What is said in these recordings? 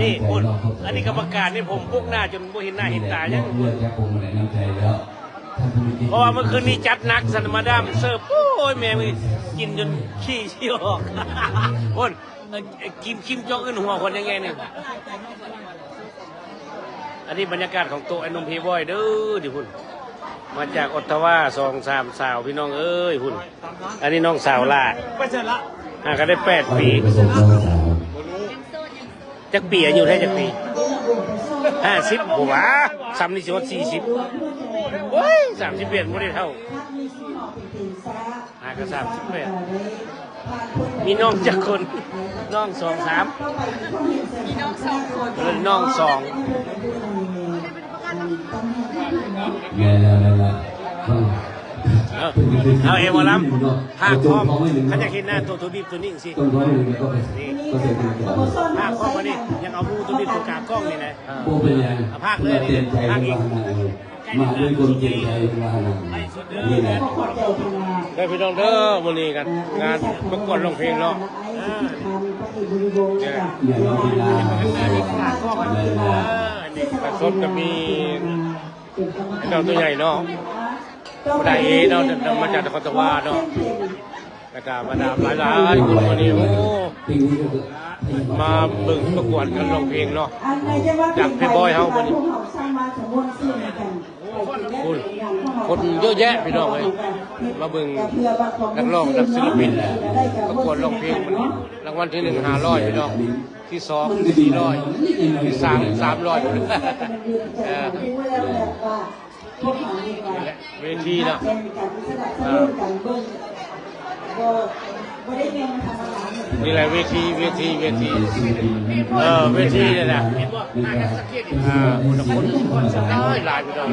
นี่คุณอันนี้กรรมการนี่ผมพวกหน้าจนบ่เห็นหน้าเห็นตายังเพราะว่าเมื่อคืนนี้จัดนักสันมาดามเสิร์ฟโอ้ยแม่มึงกินจนขี้ออกคนคิมจองอึนหัวคนยังไงเนี่ยอันนี้บรรยากาศของโต๊ะไอ้นมพีบอยเด้อดิคุณมาจากออตตาวา2-3 สาวพี่น้องเอ้ยคุณอันนี้น้องสาวล่าก็ได้8 ปีจักปีอายุได้จักปี50หัวซ้ำนี่สิ40โอ้ย31ไม่ได้เท่าก็38มีน้องจักคนน้อง2-3มีน้อง2 คนน้อง2เอาเอวล้ำภาคคอมเขาจะคิดหน้าตัวบีบตัวนิ่งสิภาคคอมวันนี้ยังเอามูตัวบีบตัวกาบกล้องนี่นะภาคเลยภาคอีกมาด้วยคนเก่งใจมานี่แหละได้พี่น้องเด้อวันนี้กันงานประกวดร้องเพลงเนาะเนี่ยเราดีนะนี่กระสดก็มีเราตัวใหญ่เนาะได้เนาะมาจากนครสวรรค์เนาะแล้วก็มาดามหลายคนวันนี้โอ้มาบึงประกวดกันร้องเพลงเนาะจากพี่บอยเฮาวันนี้คนเยอะแยะพี่น้องเลยมาบึงนักร้องนักศิลปินประกวดร้องเพลงวันนี้รางวัลที่1 500พี่น้องที่2 400ที่3 300เวทีนะนี่แหละเวทีเวทีเลยนะคนหลายไปเลย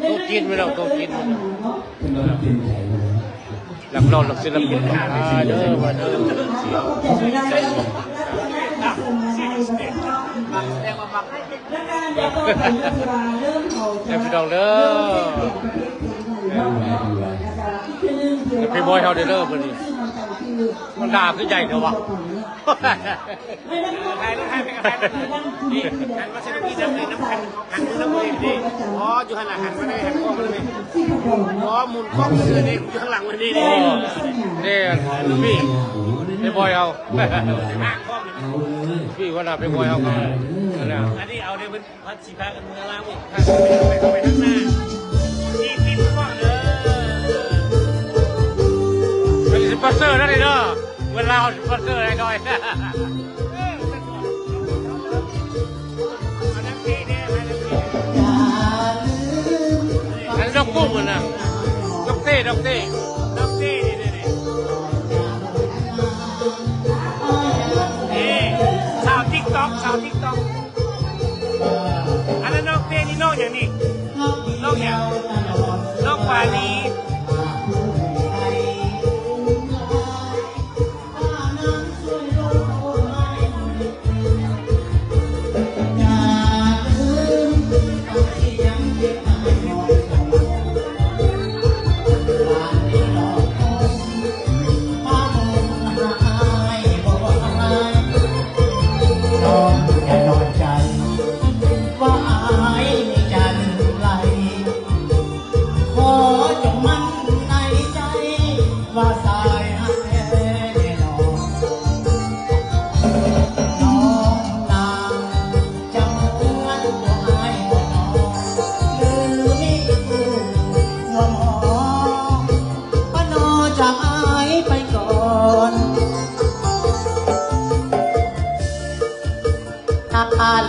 โต๊ะกินไม่ต้องโต๊ะกินหลักนอนหลักศิลปินเด้อมาเด้อพี่น้องเด้อพี่บอยเขาเด้อพอดีมันด่าขึ้นใหญ่เถอะวะใครเป็นใครนี่หันมาเส้นนี้น้ำมือนี่อ๋ออยู่ข้างหลังหันมาได้หันกล้องมาเลยอ๋อหมุนกล้องมาเลยนี่อยู่ข้างหลังมันนี่พี่บอยเขาพี่ว่าเราไปบอยเอากันอันนี้เอาเนี่ยเป็นพัดสีฟ้ากันเมืองล่างอีกไปข้างหน้าที่ก่อนเป็นสปอนเซอร์นั่นเองเนาะเวลาสปอนเซอร์อะไรหน่อยอันนี้ดอกกุ้งนะดอกเต้นี่สาวติ๊กต็อกอันนั้นน้องเต้นี่น้องอย่างนี้น้องอย่างน้องปานี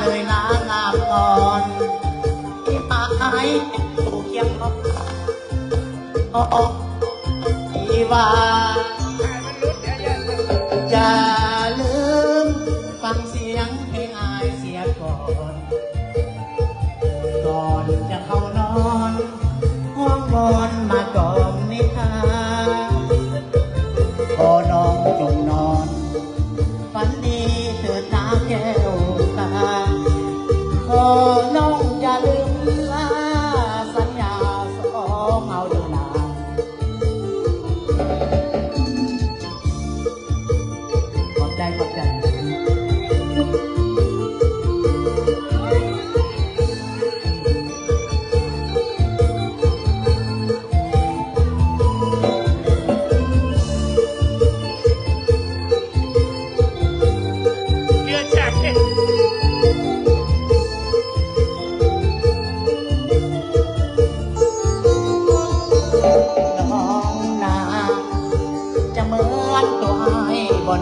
เลยน้ำงามก่อนที่ปากไอ้ตู้เคียงรถที่ว่าอย่าลืมฟังเสียงเพลงอายเสียก่อนจะเข้านอนห้องบอนมากล่อมนิทานขอน้องจงนอนฝันดีเถิดนาแก้วตาขอน้องอย่าลืมลาสัญญาสองเอาเดินนาน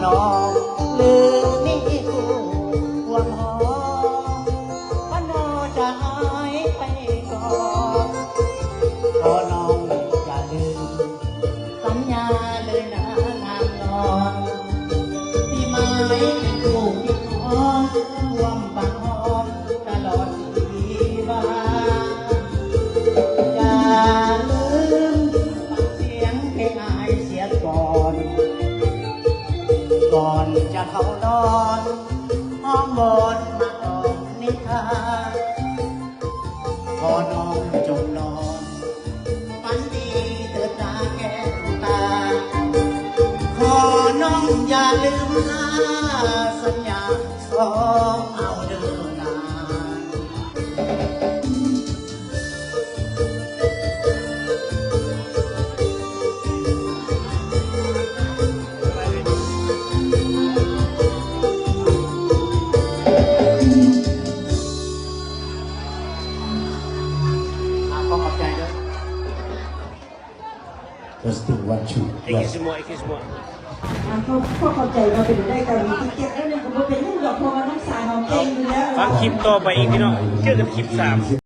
น้องลืมนี่คู่ควงหอว่าน้องจะหายไปก่อนขอน้องอย่าลืมสัญญาเลยนะนางนอนที่ไม้เป็นคู่ที่คอนร่วมบังหอมตลอดชีวาอย่าลืมฟังเสียงเพลงอายเสียก่อนก่อนจะเข้านอนห้องบนมาตองนิทานขอน้องจงนอนฝันดีเถิดตาแก้วตาขอน้องอย่าลืมนะสัญญาสองเอาเดินนาน ขอบใจด้วย Testing 1 2 Iki semua, iki semua. เขาเข้าใจเราเป็นได้การมีที่เก็บแล้วเนี่ยผมเป็นเรื่องดอกพอมารักษาของเองอยู่แล้ว ฟังคลิปต่อไปอีกพี่น้องเจอกันคลิป3